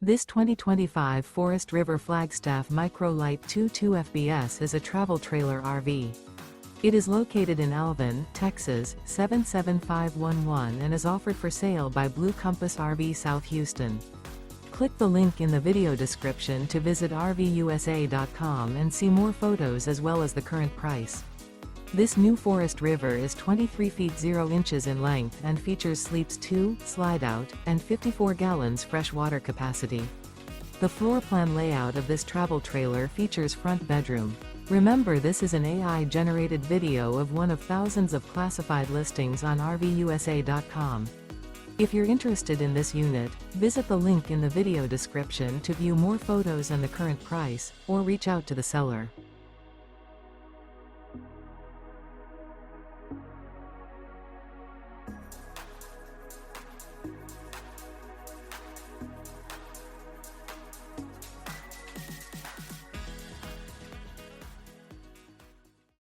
This 2025 Forest River Flagstaff Micro Lite 22 FBS is a travel trailer RV. It is located in Alvin, Texas, 77511 and is offered for sale by Blue Compass RV South Houston. Click the link in the video description to visit RVUSA.com and see more photos as well as the current price. This new Forest River is 23 feet 0 inches in length and features sleeps 2, Slideout, and 54 gallons fresh water capacity. The floor plan layout of this travel trailer features front bedroom. Remember, this is an AI-generated video of one of thousands of classified listings on RVUSA.com. If you're interested in this unit, visit the link in the video description to view more photos and the current price, or reach out to the seller.